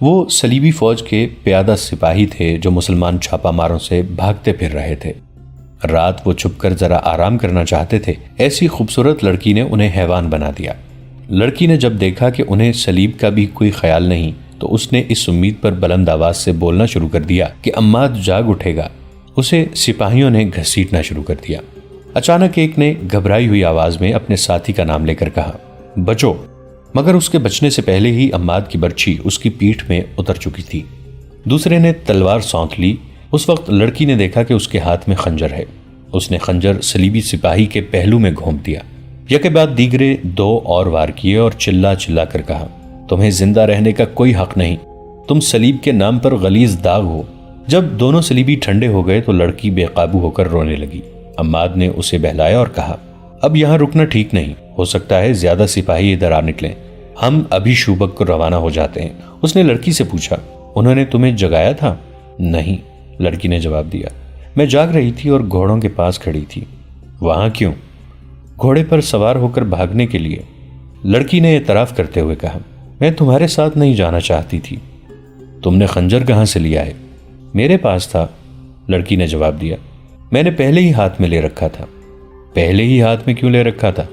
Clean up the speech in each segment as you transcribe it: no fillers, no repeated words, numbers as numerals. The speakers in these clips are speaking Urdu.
وہ صلیبی فوج کے پیادہ سپاہی تھے جو مسلمان چھاپا ماروں سے بھاگتے پھر رہے تھے۔ رات وہ چھپ کر ذرا آرام کرنا چاہتے تھے، ایسی خوبصورت لڑکی نے انہیں حیوان بنا دیا۔ لڑکی نے جب دیکھا کہ انہیں صلیب کا بھی کوئی خیال نہیں تو اس نے اس امید پر بلند آواز سے بولنا شروع کر دیا کہ عماد جاگ اٹھے گا۔ اسے سپاہیوں نے گھسیٹنا شروع کر دیا۔ اچانک ایک نے گھبرائی ہوئی آواز میں اپنے ساتھی کا نام لے کر کہا، بچو، مگر اس کے بچنے سے پہلے ہی عماد کی برچھی اس کی پیٹھ میں اتر چکی تھی۔ دوسرے نے تلوار سونت لی۔ اس وقت لڑکی نے دیکھا کہ اس کے ہاتھ میں خنجر ہے۔ اس نے خنجر صلیبی سپاہی کے پہلو میں گھونپ دیا۔ یکے بعد دیگرے 2 اور وار کیے اور چلا چلا کر کہا، تمہیں زندہ رہنے کا کوئی حق نہیں، تم صلیب کے نام پر غلیظ داغ ہو۔ جب دونوں صلیبی ٹھنڈے ہو گئے تو لڑکی بے قابو ہو کر رونے لگی۔ عماد نے اسے بہلایا اور کہا، اب یہاں رکنا ٹھیک نہیں، ہو سکتا ہے زیادہ سپاہی ادھر آ نکلیں، ہم ابھی شوبک کو روانہ ہو جاتے ہیں۔ اس نے لڑکی سے پوچھا، انہوں نے تمہیں جگایا تھا؟ نہیں، لڑکی نے جواب دیا، میں جاگ رہی تھی اور گھوڑوں کے پاس کھڑی تھی۔ وہاں کیوں؟ گھوڑے پر سوار ہو کر بھاگنے کے لیے، لڑکی نے اعتراف کرتے ہوئے کہا، میں تمہارے ساتھ نہیں جانا چاہتی تھی۔ تم نے خنجر کہاں سے لیا ہے؟ میرے پاس تھا، لڑکی نے جواب دیا، میں نے پہلے ہی ہاتھ میں لے رکھا تھا۔ پہلے ہی ہاتھ میں کیوں لے رکھا تھا؟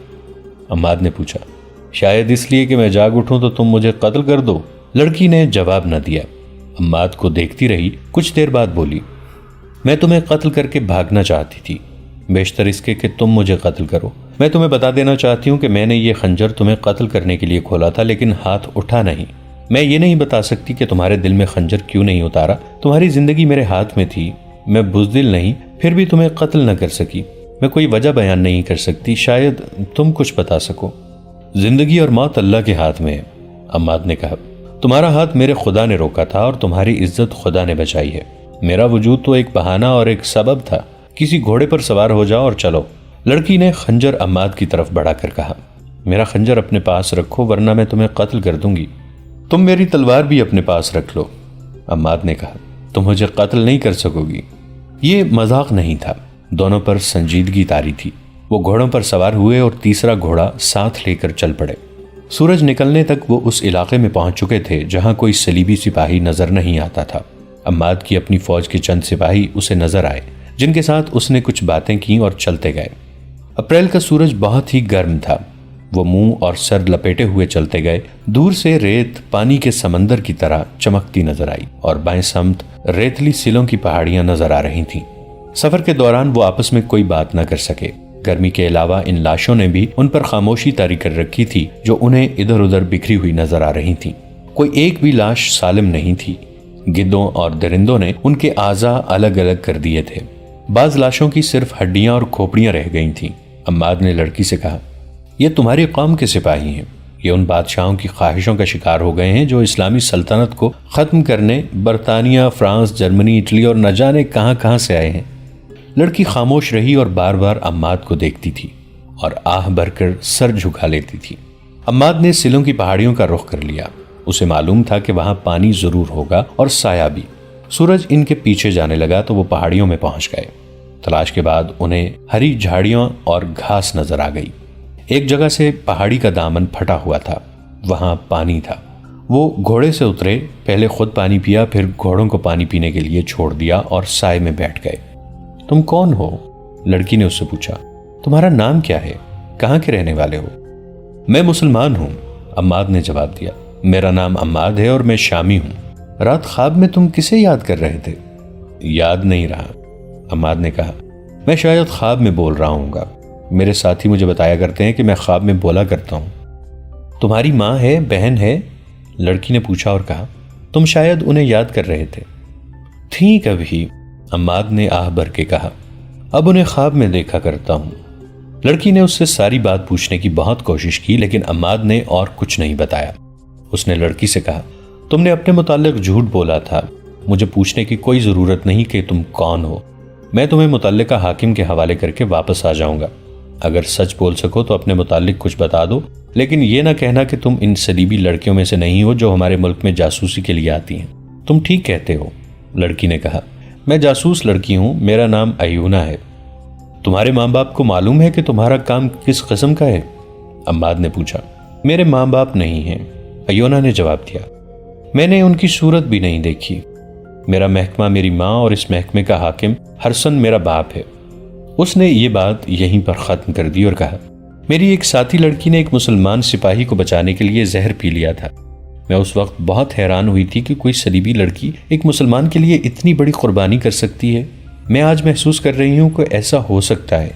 عماد نے پوچھا۔ شاید اس لیے کہ میں جاگ اٹھوں تو تم مجھے قتل کر دو، لڑکی نے جواب نہ دیا۔ عماد کو دیکھتی رہی، کچھ دیر بعد بولی، میں تمہیں قتل کر کے بھاگنا چاہتی تھی، بیشتر اس کے کہ تم مجھے قتل کرو۔ میں تمہیں بتا دینا چاہتی ہوں کہ میں نے یہ خنجر تمہیں قتل کرنے کے لیے کھولا تھا، لیکن ہاتھ اٹھا نہیں۔ میں یہ نہیں بتا سکتی کہ تمہارے دل میں خنجر کیوں نہیں اتارا، تمہاری زندگی میرے ہاتھ میں تھی، میں بزدل نہیں، پھر بھی تمہیں قتل نہ کر سکی۔ میں کوئی وجہ بیان نہیں کر سکتی، شاید تم کچھ بتا سکو۔ زندگی اور موت اللہ کے ہاتھ میں ہے، عماد نے کہا، تمہارا ہاتھ میرے خدا نے روکا تھا اور تمہاری عزت خدا نے بچائی ہے۔ میرا وجود تو ایک بہانہ اور ایک سبب تھا، کسی گھوڑے پر سوار ہو جاؤ اور چلو۔ لڑکی نے خنجر عماد کی طرف بڑھا کر کہا، میرا خنجر اپنے پاس رکھو ورنہ میں تمہیں قتل کر دوں گی۔ تم میری تلوار بھی اپنے پاس رکھ لو، عماد نے کہا، تم مجھے قتل نہیں کر سکو گی۔ یہ مذاق نہیں تھا، دونوں پر سنجیدگی طاری تھی۔ وہ گھوڑوں پر سوار ہوئے اور تیسرا گھوڑا ساتھ لے کر چل پڑے۔ سورج نکلنے تک وہ اس علاقے میں پہنچ چکے تھے جہاں کوئی صلیبی سپاہی نظر نہیں آتا تھا۔ عماد کی اپنی فوج کے چند سپاہی اسے نظر آئے جن کے ساتھ اس نے کچھ باتیں کی اور چلتے گئے۔ اپریل کا سورج بہت ہی گرم تھا، وہ منہ اور سر لپیٹے ہوئے چلتے گئے۔ دور سے ریت پانی کے سمندر کی طرح چمکتی نظر آئی اور بائیں سمت ریتلی سلوں کی پہاڑیاں نظر آ رہی تھیں۔ سفر کے دوران وہ آپس میں کوئی بات نہ کر سکے۔ گرمی کے علاوہ ان لاشوں نے بھی ان پر خاموشی طاری کر رکھی تھی جو انہیں ادھر ادھر بکھری ہوئی نظر آ رہی تھیں۔ کوئی ایک بھی لاش سالم نہیں تھی۔ گدوں اور درندوں نے ان کے اعضاء الگ الگ کر دیے تھے۔ بعض لاشوں کی صرف ہڈیاں اور کھوپڑیاں رہ گئی تھیں۔ عماد نے لڑکی سے کہا، یہ تمہاری قوم کے سپاہی ہیں، یہ ان بادشاہوں کی خواہشوں کا شکار ہو گئے ہیں جو اسلامی سلطنت کو ختم کرنے برطانیہ، فرانس، جرمنی، اٹلی اور نہ جانے کہاں کہاں سے آئے ہیں۔ لڑکی خاموش رہی اور بار بار عماد کو دیکھتی تھی اور آہ بھر کر سر جھکا لیتی تھی۔ عماد نے سلوں کی پہاڑیوں کا رخ کر لیا۔ اسے معلوم تھا کہ وہاں پانی ضرور ہوگا اور سایہ بھی۔ سورج ان کے پیچھے جانے لگا تو وہ پہاڑیوں میں پہنچ گئے۔ تلاش کے بعد انہیں ہری جھاڑیاں اور گھاس نظر آ گئی۔ ایک جگہ سے پہاڑی کا دامن پھٹا ہوا تھا، وہاں پانی تھا۔ وہ گھوڑے سے اترے، پہلے خود پانی پیا، پھر گھوڑوں کو پانی پینے کے لیے چھوڑ دیا اور سائے میں بیٹھ گئے۔ تم کون ہو؟ لڑکی نے اس سے پوچھا۔ تمہارا نام کیا ہے؟ کہاں کے رہنے والے ہو؟ میں مسلمان ہوں، عماد نے جواب دیا۔ میرا نام عماد ہے اور میں شامی ہوں۔ رات خواب میں تم کسے یاد کر رہے تھے؟ یاد نہیں رہا، عماد نے کہا۔ میں شاید خواب میں بول رہا ہوں گا، میرے ساتھی مجھے بتایا کرتے ہیں کہ میں خواب میں بولا کرتا ہوں۔ تمہاری ماں ہے، بہن ہے؟ لڑکی نے پوچھا اور کہا، تم شاید انہیں یاد کر رہے تھے۔ تھیں کبھی، عماد نے آہ بھر کے کہا، اب انہیں خواب میں دیکھا کرتا ہوں۔ لڑکی نے اس سے ساری بات پوچھنے کی بہت کوشش کی لیکن عماد نے اور کچھ نہیں بتایا۔ اس نے لڑکی سے کہا، تم نے اپنے متعلق جھوٹ بولا تھا، مجھے پوچھنے کی کوئی ضرورت نہیں کہ تم کون ہو۔ میں تمہیں متعلقہ حاکم کے حوالے کر کے واپس آ جاؤں گا۔ اگر سچ بول سکو تو اپنے متعلق کچھ بتا دو، لیکن یہ نہ کہنا کہ تم ان صلیبی لڑکیوں میں سے نہیں ہو جو ہمارے ملک میں جاسوسی کے لیے آتی ہیں۔ تم ٹھیک کہتے ہو، لڑکی نے کہا، میں جاسوس لڑکی ہوں، میرا نام ایونا ہے۔ تمہارے ماں باپ کو معلوم ہے کہ تمہارا کام کس قسم کا ہے؟ عماد نے پوچھا۔ میرے ماں باپ نہیں ہیں، ایونا نے جواب دیا۔ میں نے ان کی صورت بھی نہیں دیکھی۔ میرا محکمہ میری ماں اور اس محکمے کا حاکم ہرسن میرا باپ ہے۔ اس نے یہ بات یہیں پر ختم کر دی اور کہا، میری ایک ساتھی لڑکی نے ایک مسلمان سپاہی کو بچانے کے لیے زہر پی لیا تھا۔ میں اس وقت بہت حیران ہوئی تھی کہ کوئی صلیبی لڑکی ایک مسلمان کے لیے اتنی بڑی قربانی کر سکتی ہے۔ میں آج محسوس کر رہی ہوں کہ ایسا ہو سکتا ہے۔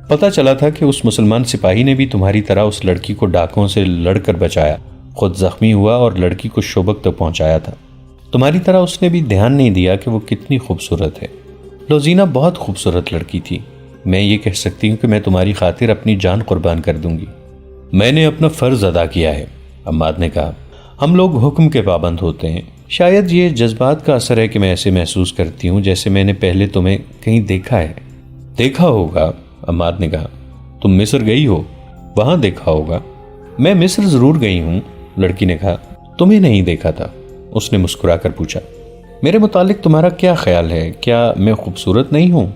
پتہ چلا تھا کہ اس مسلمان سپاہی نے بھی تمہاری طرح اس لڑکی کو ڈاکوں سے لڑ کر بچایا، خود زخمی ہوا اور لڑکی کو شوبک تک پہنچایا تھا۔ تمہاری طرح اس نے بھی دھیان نہیں دیا کہ وہ کتنی خوبصورت ہے۔ لوزینہ بہت خوبصورت لڑکی تھی۔ میں یہ کہہ سکتی ہوں کہ میں تمہاری خاطر اپنی جان قربان کر دوں گی۔ میں نے اپنا فرض ادا کیا ہے، عماد نے کہا۔ ہم لوگ حکم کے پابند ہوتے ہیں۔ شاید یہ جذبات کا اثر ہے کہ میں ایسے محسوس کرتی ہوں جیسے میں نے پہلے تمہیں کہیں دیکھا ہے۔ دیکھا ہوگا، عماد نے کہا۔ تم مصر گئی ہو، وہاں دیکھا ہوگا۔ میں مصر ضرور گئی ہوں، لڑکی نے کہا۔ تمہیں نہیں دیکھا تھا، اس نے مسکرا کر پوچھا۔ میرے متعلق تمہارا کیا خیال ہے؟ کیا میں خوبصورت نہیں ہوں؟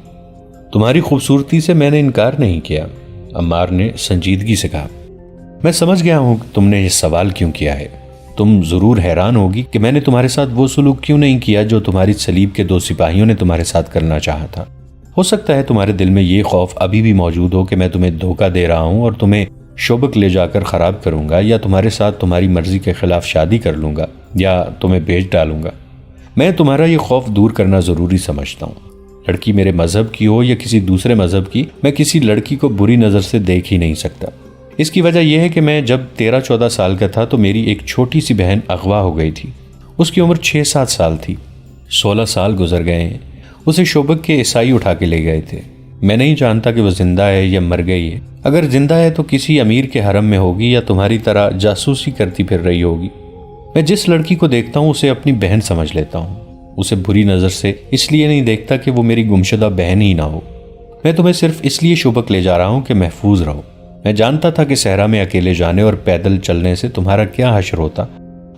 تمہاری خوبصورتی سے میں نے انکار نہیں کیا، عمار نے سنجیدگی سے کہا۔ میں سمجھ گیا ہوں کہ تم نے یہ سوال کیوں کیا ہے۔ تم ضرور حیران ہوگی کہ میں نے تمہارے ساتھ وہ سلوک کیوں نہیں کیا جو تمہاری صلیب کے 2 سپاہیوں نے تمہارے ساتھ کرنا چاہا تھا۔ ہو سکتا ہے تمہارے دل میں یہ خوف ابھی بھی موجود ہو کہ میں تمہیں دھوکہ دے رہا ہوں اور تمہیں شوبک لے جا کر خراب کروں گا، یا تمہارے ساتھ تمہاری مرضی کے خلاف شادی کر لوں گا، یا تمہیں بیچ ڈالوں گا۔ میں تمہارا یہ خوف دور کرنا ضروری سمجھتا ہوں۔ لڑکی میرے مذہب کی ہو یا کسی دوسرے مذہب کی، میں کسی لڑکی کو بری نظر سے دیکھ ہی نہیں سکتا۔ اس کی وجہ یہ ہے کہ میں جب 13-14 سال کا تھا تو میری ایک چھوٹی سی بہن اغوا ہو گئی تھی۔ اس کی عمر 6-7 سال تھی۔ 16 سال گزر گئے ہیں۔ اسے شوبک کے عیسائی اٹھا کے لے گئے تھے۔ میں نہیں جانتا کہ وہ زندہ ہے یا مر گئی ہے۔ اگر زندہ ہے تو کسی امیر کے حرم میں ہوگی یا تمہاری طرح جاسوسی کرتی پھر رہی ہوگی۔ میں جس لڑکی کو دیکھتا ہوں اسے اپنی بہن سمجھ لیتا ہوں۔ اسے بری نظر سے اس لیے نہیں دیکھتا کہ وہ میری گمشدہ بہن ہی نہ ہو۔ میں تمہیں صرف اس لیے شوبک لے جا رہا ہوں کہ محفوظ رہو۔ میں جانتا تھا کہ صحرا میں اکیلے جانے اور پیدل چلنے سے تمہارا کیا حشر ہوتا،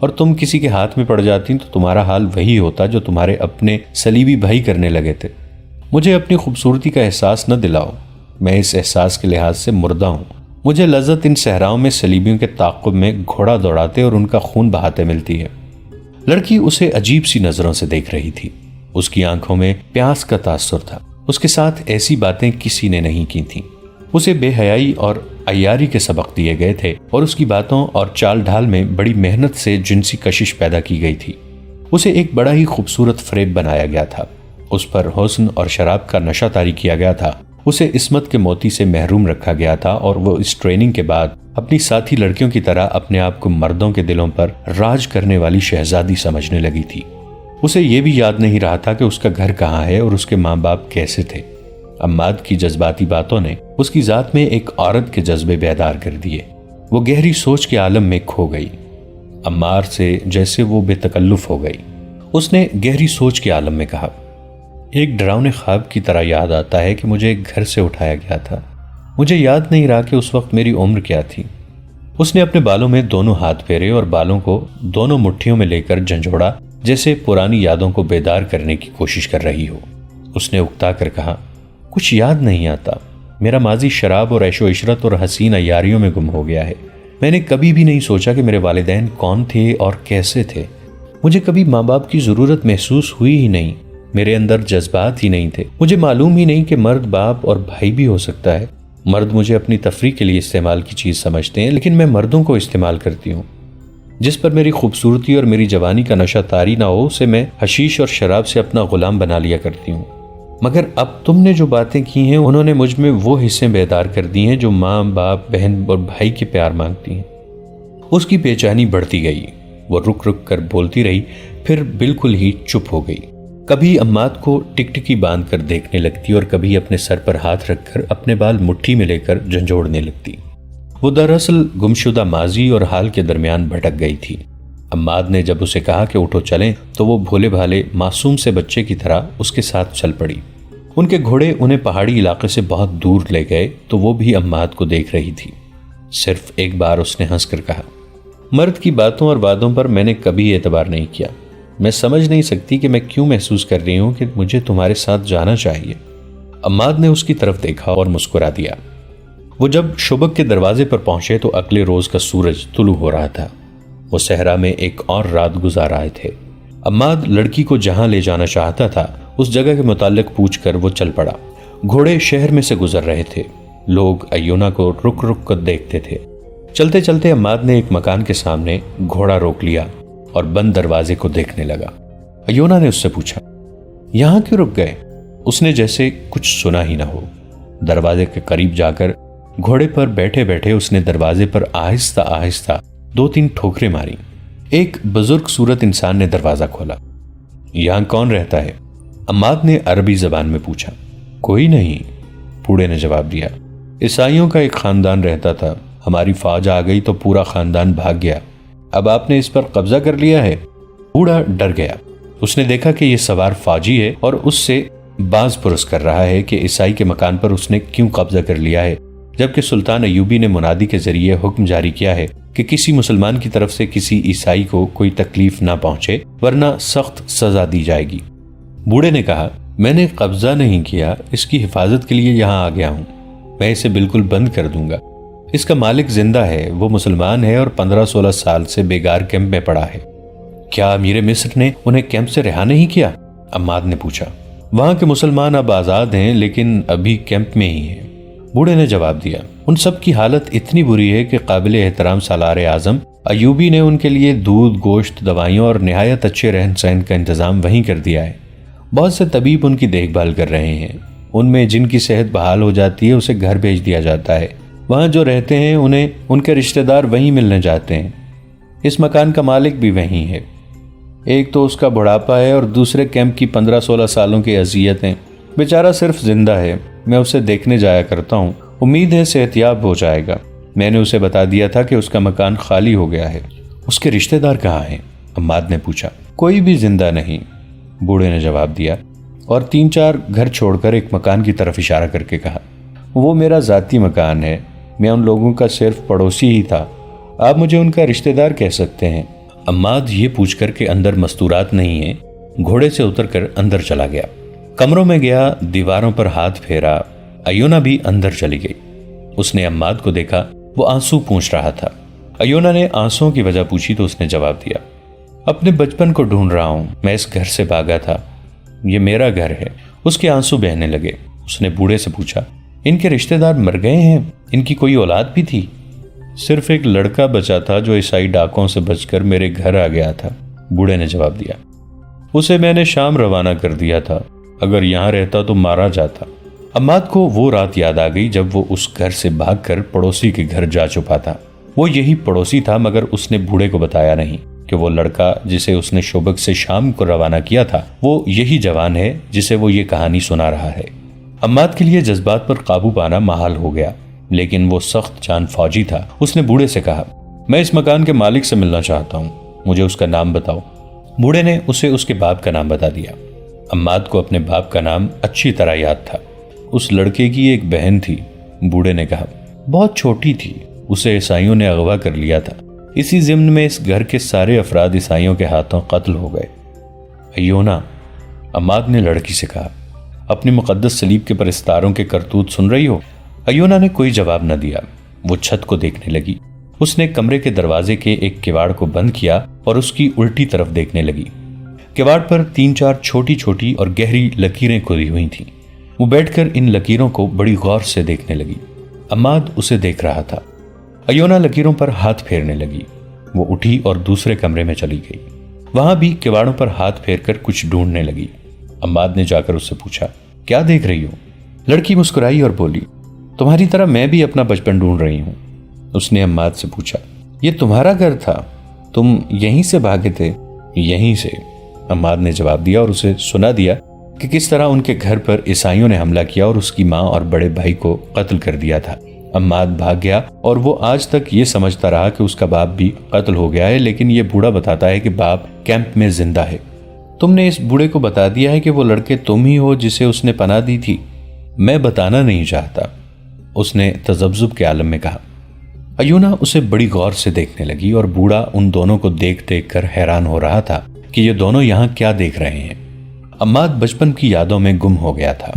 اور تم کسی کے ہاتھ میں پڑ جاتی تو تمہارا حال وہی ہوتا جو تمہارے اپنے صلیبی بھائی کرنے لگے تھے۔ مجھے اپنی خوبصورتی کا احساس نہ دلاؤ، میں اس احساس کے لحاظ سے مردہ ہوں۔ مجھے لذت ان صحراؤں میں صلیبیوں کے تعاقب میں گھوڑا دوڑاتے اور ان کا خون بہاتے ملتی ہے۔ لڑکی اسے عجیب سی نظروں سے دیکھ رہی تھی۔ اس کی آنکھوں میں پیاس کا تاثر تھا۔ اس کے ساتھ ایسی باتیں کسی نے نہیں کی تھیں۔ اسے بے حیائی اور عیاری کے سبق دیے گئے تھے، اور اس کی باتوں اور چال ڈھال میں بڑی محنت سے جنسی کشش پیدا کی گئی تھی۔ اسے ایک بڑا ہی خوبصورت فریب بنایا گیا تھا۔ اس پر حسن اور شراب کا نشہ طاری کیا گیا تھا۔ اسے عصمت کے موتی سے محروم رکھا گیا تھا، اور وہ اس ٹریننگ کے بعد اپنی ساتھی لڑکیوں کی طرح اپنے آپ کو مردوں کے دلوں پر راج کرنے والی شہزادی سمجھنے لگی تھی۔ اسے یہ بھی یاد نہیں رہا تھا کہ اس کا گھر کہاں ہے اور اس کے ماں باپ کیسے تھے۔ عماد کی جذباتی باتوں نے اس کی ذات میں ایک عورت کے جذبے بیدار کر دیے۔ وہ گہری سوچ کے عالم میں کھو گئی۔ عمار سے جیسے وہ بے تکلف ہو گئی۔ اس نے گہری سوچ کے عالم میں کہا، ایک ڈراؤنے خواب کی طرح یاد آتا ہے کہ مجھے ایک گھر سے اٹھایا گیا تھا۔ مجھے یاد نہیں رہا کہ اس وقت میری عمر کیا تھی۔ اس نے اپنے بالوں میں دونوں ہاتھ پھیرے اور بالوں کو دونوں مٹھیوں میں لے کر جھنجھوڑا، جیسے پرانی یادوں کو بیدار کرنے کی کوشش کر رہی ہو۔ اس نے اکتا کر کہا، کچھ یاد نہیں آتا۔ میرا ماضی شراب اور عیش و عشرت اور حسین عیاریوں میں گم ہو گیا ہے۔ میں نے کبھی بھی نہیں سوچا کہ میرے والدین کون تھے اور کیسے تھے۔ مجھے کبھی ماں باپ کی ضرورت محسوس ہوئی ہی نہیں۔ میرے اندر جذبات ہی نہیں تھے۔ مجھے معلوم ہی نہیں کہ مرد باپ اور بھائی بھی ہو سکتا ہے۔ مرد مجھے اپنی تفریح کے لیے استعمال کی چیز سمجھتے ہیں، لیکن میں مردوں کو استعمال کرتی ہوں۔ جس پر میری خوبصورتی اور میری جوانی کا نشہ طاری نہ ہو، اسے میں حشیش اور شراب سے اپنا غلام بنا لیا کرتی ہوں۔ مگر اب تم نے جو باتیں کی ہیں انہوں نے مجھ میں وہ حصے بیدار کر دی ہیں جو ماں باپ بہن اور بھائی کے پیار مانگتی ہیں۔ اس کی بے چینی بڑھتی گئی۔ وہ رک رک کر بولتی رہی، پھر بالکل ہی چپ ہو گئی۔ کبھی عماد کو ٹکٹکی باندھ کر دیکھنے لگتی اور کبھی اپنے سر پر ہاتھ رکھ کر اپنے بال مٹھی میں لے کر جھنجھوڑنے لگتی۔ وہ دراصل گمشدہ ماضی اور حال کے درمیان بھٹک گئی تھی۔ عماد نے جب اسے کہا کہ اٹھو چلیں تو وہ بھولے بھالے معصوم سے بچے کی طرح اس کے ساتھ چل پڑی۔ ان کے گھوڑے انہیں پہاڑی علاقے سے بہت دور لے گئے تو وہ بھی عماد کو دیکھ رہی تھی۔ صرف ایک بار اس نے ہنس کر کہا، مرد کی باتوں اور وعدوں پر میں نے کبھی اعتبار نہیں کیا۔ میں سمجھ نہیں سکتی کہ میں کیوں محسوس کر رہی ہوں کہ مجھے تمہارے ساتھ جانا چاہیے۔ عماد نے اس کی طرف دیکھا اور مسکرا دیا۔ وہ جب شوبک کے دروازے پر پہنچے تو اگلے روز کا سورج طلوع ہو رہا تھا۔ وہ صحرا میں ایک اور رات گزار آئے تھے۔ عماد لڑکی کو جہاں لے جانا چاہتا تھا اس جگہ کے متعلق پوچھ کر وہ چل پڑا۔ گھوڑے شہر میں سے گزر رہے تھے۔ لوگ ایونا کو رک رک کر دیکھتے تھے۔ چلتے چلتے عماد نے ایک مکان کے سامنے گھوڑا روک لیا اور بند دروازے کو دیکھنے لگا۔ ایونا نے اس سے پوچھا، یہاں کیوں رک گئے؟ اس نے جیسے کچھ سنا ہی نہ ہو۔ دروازے کے قریب جا کر گھوڑے پر بیٹھے بیٹھے اس نے دروازے پر آہستہ آہستہ 2-3 ٹھوکریں ماری۔ ایک بزرگ صورت انسان نے دروازہ کھولا۔ یہاں کون رہتا ہے؟ عماد نے عربی زبان میں پوچھا۔ کوئی نہیں، بوڑھے نے جواب دیا۔ عیسائیوں کا ایک خاندان رہتا تھا، ہماری فوج آ گئی تو پورا خاندان بھاگ گیا، اب آپ نے اس پر قبضہ کر لیا ہے۔ بوڑھا ڈر گیا۔ اس نے دیکھا کہ یہ سوار فوجی ہے اور اس سے باز پرس کر رہا ہے کہ عیسائی کے مکان پر اس نے کیوں قبضہ کر لیا ہے، جبکہ سلطان ایوبی نے منادی کے ذریعے حکم جاری کیا ہے کہ کسی مسلمان کی طرف سے کسی عیسائی کو کوئی تکلیف نہ پہنچے ورنہ سخت سزا دی جائے گی۔ بوڑھے نے کہا، میں نے قبضہ نہیں کیا، اس کی حفاظت کے لیے یہاں آ گیا ہوں، میں اسے بالکل بند کر دوں گا۔ اس کا مالک زندہ ہے، وہ مسلمان ہے اور 15-16 سال سے بیگار کیمپ میں پڑا ہے۔ کیا امیر مصر نے انہیں کیمپ سے رہا نہیں کیا؟ عماد نے پوچھا۔ وہاں کے مسلمان اب آزاد ہیں لیکن ابھی کیمپ میں ہی ہیں، بوڑھے نے جواب دیا۔ ان سب کی حالت اتنی بری ہے کہ قابل احترام سالار اعظم ایوبی نے ان کے لیے دودھ، گوشت، دوائیوں اور نہایت اچھے رہن سہن کا انتظام وہیں کر دیا ہے۔ بہت سے طبیب ان کی دیکھ بھال کر رہے ہیں، ان میں جن کی صحت بحال ہو جاتی ہے اسے گھر بھیج دیا جاتا ہے۔ وہاں جو رہتے ہیں انہیں ان کے رشتہ دار وہیں ملنے جاتے ہیں۔ اس مکان کا مالک بھی وہیں ہے۔ ایک تو اس کا بڑھاپا ہے اور دوسرے کیمپ کی 15-16 سالوں کی اذیتیں۔ بیچارہ صرف زندہ ہے، میں اسے دیکھنے جایا کرتا ہوں، امید ہے صحت یاب ہو جائے گا۔ میں نے اسے بتا دیا تھا کہ اس کا مکان خالی ہو گیا ہے۔ اس کے رشتہ دار کہاں ہیں؟ عماد نے پوچھا۔ کوئی بھی زندہ نہیں، بوڑھے نے جواب دیا اور 3-4 گھر چھوڑ کر ایک مکان کی طرف اشارہ کر کے کہا، وہ میرا ذاتی مکان ہے، میں ان لوگوں کا صرف پڑوسی ہی تھا، آپ مجھے ان کا رشتہ دار کہہ سکتے ہیں۔ عماد یہ پوچھ کر کہ اندر مستورات نہیں ہیں، گھوڑے سے اتر کر اندر چلا گیا۔ کمروں میں گیا، دیواروں پر ہاتھ پھیرا۔ ایونا بھی اندر چلی گئی۔ اس نے عماد کو دیکھا، وہ آنسو پوچھ رہا تھا۔ ایونا نے آنسوؤں کی وجہ پوچھی تو اس نے جواب دیا، اپنے بچپن کو ڈھونڈ رہا ہوں، میں اس گھر سے بھاگا تھا، یہ میرا گھر ہے۔ اس کے آنسو بہنے لگے۔ اس نے بوڑھے سے پوچھا، ان کے رشتہ دار مر گئے ہیں؟ ان کی کوئی اولاد بھی تھی؟ صرف ایک لڑکا بچا تھا جو عیسائی ڈاکوں سے بچ کر میرے گھر آ گیا تھا، بوڑھے نے جواب دیا۔ اسے میں نے شام روانہ کر دیا تھا، اگر یہاں رہتا تو مارا جاتا۔ عماد کو وہ رات یاد آ گئی جب وہ اس گھر سے بھاگ کر پڑوسی کے گھر جا چھپا تھا۔ وہ یہی پڑوسی تھا، مگر اس نے بوڑھے کو بتایا نہیں کہ وہ لڑکا جسے اس نے شوبک سے شام کو روانہ کیا تھا وہ یہی جوان ہے جسے وہ یہ کہانی سنا رہا ہے۔ عماد کے لیے جذبات پر قابو پانا محال ہو گیا، لیکن وہ سخت جان فوجی تھا۔ اس نے بوڑھے سے کہا، میں اس مکان کے مالک سے ملنا چاہتا ہوں، مجھے اس کا نام بتاؤ۔ بوڑھے نے اسے اس کے باپ کا نام بتا دیا۔ عماد کو اپنے باپ کا نام اچھی طرح یاد تھا۔ اس لڑکے کی ایک بہن تھی، بوڑھے نے کہا، بہت چھوٹی تھی، اسے عیسائیوں نے اغوا کر لیا تھا۔ اسی ضمن میں اس گھر کے سارے افراد عیسائیوں کے ہاتھوں قتل ہو گئے۔ ایونا، عماد نے لڑکی سے کہا، اپنی مقدس صلیب کے پرستاروں کے کرتوت سن رہی ہو؟ ایونا نے کوئی جواب نہ دیا۔ وہ چھت کو دیکھنے لگی۔ اس نے کمرے کے دروازے کے ایک کواڑ کو بند کیا اور اس کی الٹی طرف دیکھنے لگی۔ کواڑ پر 3-4 چھوٹی چھوٹی اور گہری لکیریں کھدی ہوئی تھیں۔ وہ بیٹھ کر ان لکیروں کو بڑی غور سے دیکھنے لگی۔ عماد اسے دیکھ رہا تھا۔ ایونا لکیروں پر ہاتھ پھیرنے لگی۔ وہ اٹھی اور دوسرے کمرے میں چلی گئی۔ وہاں بھی کواڑوں پر ہاتھ پھیر کر کچھ ڈھونڈنے لگی۔ عماد نے جا کر اس سے پوچھا، کیا دیکھ رہی ہو؟ لڑکی مسکرائی اور بولی، تمہاری طرح میں بھی اپنا بچپن ڈھونڈ رہی ہوں۔ اس نے عماد سے پوچھا، یہ تمہارا گھر تھا؟ تم یہیں سے بھاگے تھے؟ یہیں سے، عماد نے جواب دیا اور اسے سنا دیا کہ کس طرح ان کے گھر پر عیسائیوں نے حملہ کیا اور اس کی ماں اور بڑے بھائی کو قتل کر دیا تھا۔ عماد بھاگ گیا اور وہ آج تک یہ سمجھتا رہا کہ اس کا باپ بھی قتل ہو گیا ہے، لیکن یہ بوڑھا بتاتا ہے کہ باپ کیمپ میں زندہ ہے۔ تم نے اس بوڑھے کو بتا دیا ہے کہ وہ لڑکے تم ہی ہو جسے اس نے پناہ دی تھی؟ میں بتانا نہیں چاہتا، اس نے تذبذب کے عالم میں کہا۔ ایونا اسے بڑی غور سے دیکھنے لگی اور بوڑھا ان دونوں کو دیکھ دیکھ کر حیران ہو رہا تھا کہ یہ دونوں یہاں کیا دیکھ رہے ہیں۔ عماد بچپن کی یادوں میں گم ہو گیا تھا۔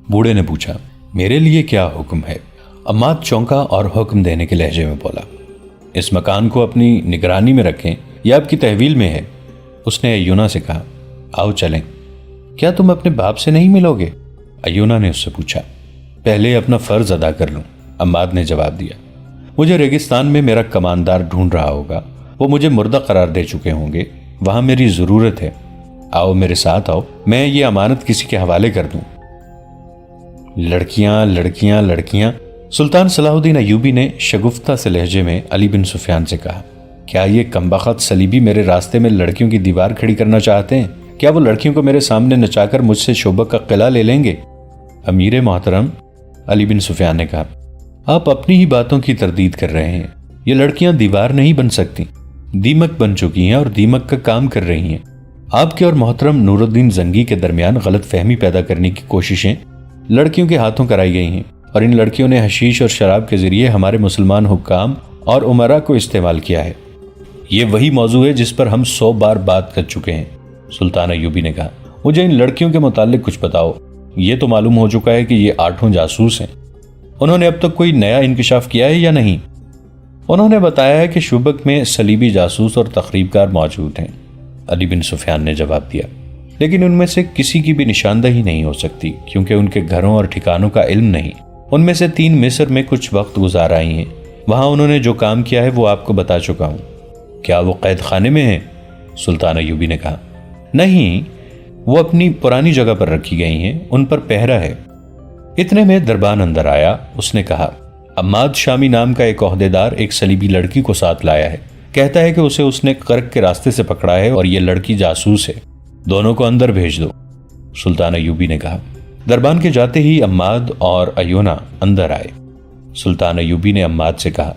بوڑھے نے پوچھا، میرے لیے کیا حکم ہے؟ عماد چونکا اور حکم دینے کے لہجے میں بولا، اس مکان کو اپنی نگرانی میں رکھیں یا آپ کی تحویل میں ہے؟ اس نے ایونا سے کہا۔ آؤ چلیں۔ کیا تم اپنے باپ سے نہیں ملو گے؟ ایونا نے اس سے پوچھا۔ پہلے اپنا فرض ادا کر لوں، عماد نے جواب دیا۔ مجھے ریگستان میں میرا کماندار ڈھونڈ رہا ہوگا، وہ مجھے مردہ قرار دے چکے ہوں گے، وہاں میری ضرورت ہے۔ آؤ میرے ساتھ آؤ، میں یہ امانت کسی کے حوالے کر دوں۔ لڑکیاں لڑکیاں لڑکیاں، سلطان صلاح الدین ایوبی نے شگفتہ سے لہجے میں علی بن سفیان سے کہا۔ کیا یہ کمبخت صلیبی میرے راستے میں لڑکیوں کی دیوار کھڑی کرنا چاہتے ہیں؟ کیا وہ لڑکیوں کو میرے سامنے نچا کر مجھ سے شوبک کا قلعہ لے لیں گے؟ امیر محترم، علی بن سفیان نے کہا، آپ اپنی ہی باتوں کی تردید کر رہے ہیں۔ یہ لڑکیاں دیوار نہیں بن سکتی، دیمک بن چکی ہیں اور دیمک کا کام کر رہی ہیں۔ آپ کے اور محترم نور الدین زنگی کے درمیان غلط فہمی پیدا کرنے کی کوششیں لڑکیوں کے ہاتھوں کرائی گئی ہیں، اور ان لڑکیوں نے حشیش اور شراب کے ذریعے ہمارے مسلمان حکام اور عمرا کو استعمال کیا ہے۔ یہ وہی موضوع ہے جس پر ہم 100 بار بات کر چکے ہیں، سلطان ایوبی نے کہا۔ مجھے ان لڑکیوں کے متعلق کچھ بتاؤ۔ یہ تو معلوم ہو چکا ہے کہ یہ 8 جاسوس ہیں۔ انہوں نے اب تک کوئی نیا انکشاف کیا ہے یا نہیں؟ انہوں نے بتایا ہے کہ شوبک میں صلیبی جاسوس اور تخریب کار موجود ہیں، علی بن سفیان نے جواب دیا، لیکن ان میں سے کسی کی بھی نشاندہی نہیں ہو سکتی کیونکہ ان کے گھروں اور ٹھکانوں کا علم نہیں۔ ان میں سے 3 مصر میں کچھ وقت گزار آئی ہیں، وہاں انہوں نے جو کام کیا ہے وہ آپ کو بتا چکا ہوں۔ کیا وہ قید خانے میں ہیں؟ سلطان ایوبی نے کہا۔ نہیں، وہ اپنی پرانی جگہ پر رکھی گئی ہیں، ان پر پہرا ہے۔ اتنے میں دربان اندر آیا۔ اس نے کہا، عماد شامی نام کا ایک عہدیدار ایک صلیبی لڑکی کو ساتھ لایا ہے، کہتا ہے کہ اسے اس نے قرق کے راستے سے پکڑا ہے اور یہ لڑکی جاسوس ہے، دونوں کو اندر بھیج دو، سلطان ایوبی نے کہا۔ دربان کے جاتے ہی عماد اور ایونا اندر آئے۔ سلطان ایوبی نے عماد سے کہا،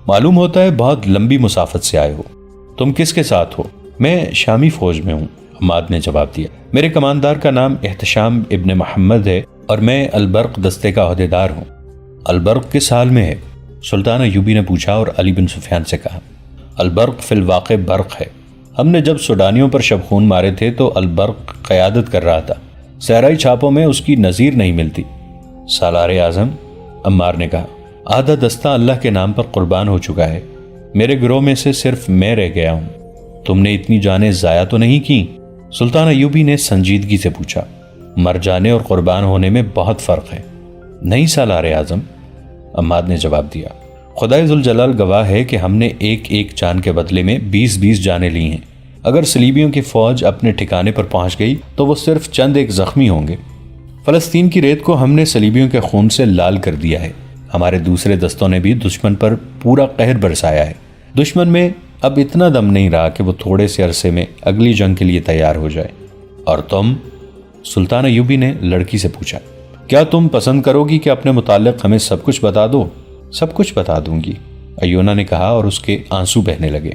معلوم ہوتا ہے بہت لمبی مسافت سے آئے ہو، تم کس کے ساتھ ہو؟ میں شامی فوج میں ہوں، عماد نے جواب دیا۔ میرے کماندار کا نام احتشام ابن محمد ہے اور میں البرق دستے کا عہدیدار ہوں۔ البرق کس حال میں ہے؟ سلطان ایوبی نے پوچھا اور علی بن سفیان سے کہا، البرق فی الواقع برق ہے۔ ہم نے جب سوڈانیوں پر شب خون مارے تھے تو البرق قیادت کر رہا تھا، صحرائی چھاپوں میں اس کی نظیر نہیں ملتی۔ سالار اعظم، عمار نے کہا، آدھا دستہ اللہ کے نام پر قربان ہو چکا ہے، میرے گروہ میں سے صرف میں رہ گیا ہوں، تم نے اتنی جانیں ضائع تو نہیں کی؟ سلطان ایوبی نے سنجیدگی سے پوچھا۔ مر جانے اور قربان ہونے میں بہت فرق ہے۔ نہیں سالار اعظم، عماد نے جواب دیا، خدائے ذوالجلال گواہ ہے کہ ہم نے ایک ایک جان کے بدلے میں 20 جانیں لی ہیں۔ اگر صلیبیوں کی فوج اپنے ٹھکانے پر پہنچ گئی تو وہ صرف چند ایک زخمی ہوں گے۔ فلسطین کی ریت کو ہم نے صلیبیوں کے خون سے لال کر دیا ہے۔ ہمارے دوسرے دستوں نے بھی دشمن پر پورا قہر برسایا ہے۔ دشمن میں اب اتنا دم نہیں رہا کہ وہ تھوڑے سے عرصے میں اگلی جنگ کے لیے تیار ہو جائے۔ اور تم؟ سلطان ایوبی نے لڑکی سے پوچھا، کیا تم پسند کرو گی کہ اپنے متعلق ہمیں سب کچھ بتا دو؟ سب کچھ بتا دوں گی، ایونا نے کہا اور اس کے آنسو بہنے لگے۔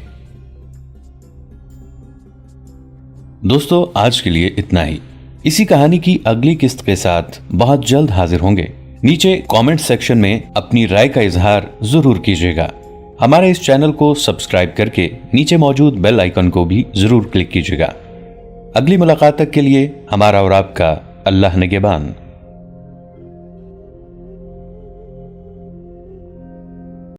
دوستو، آج کے لیے اتنا ہی۔ اسی کہانی کی اگلی قسط کے ساتھ بہت جلد حاضر ہوں گے۔ نیچے کامنٹ سیکشن میں اپنی رائے کا اظہار ضرور کیجیے گا۔ ہمارے اس چینل کو سبسکرائب کر کے نیچے موجود بیل آئیکن کو بھی ضرور کلک کیجیے گا۔ اگلی ملاقات تک کے لیے ہمارا اور آپ کا اللہ نگہبان۔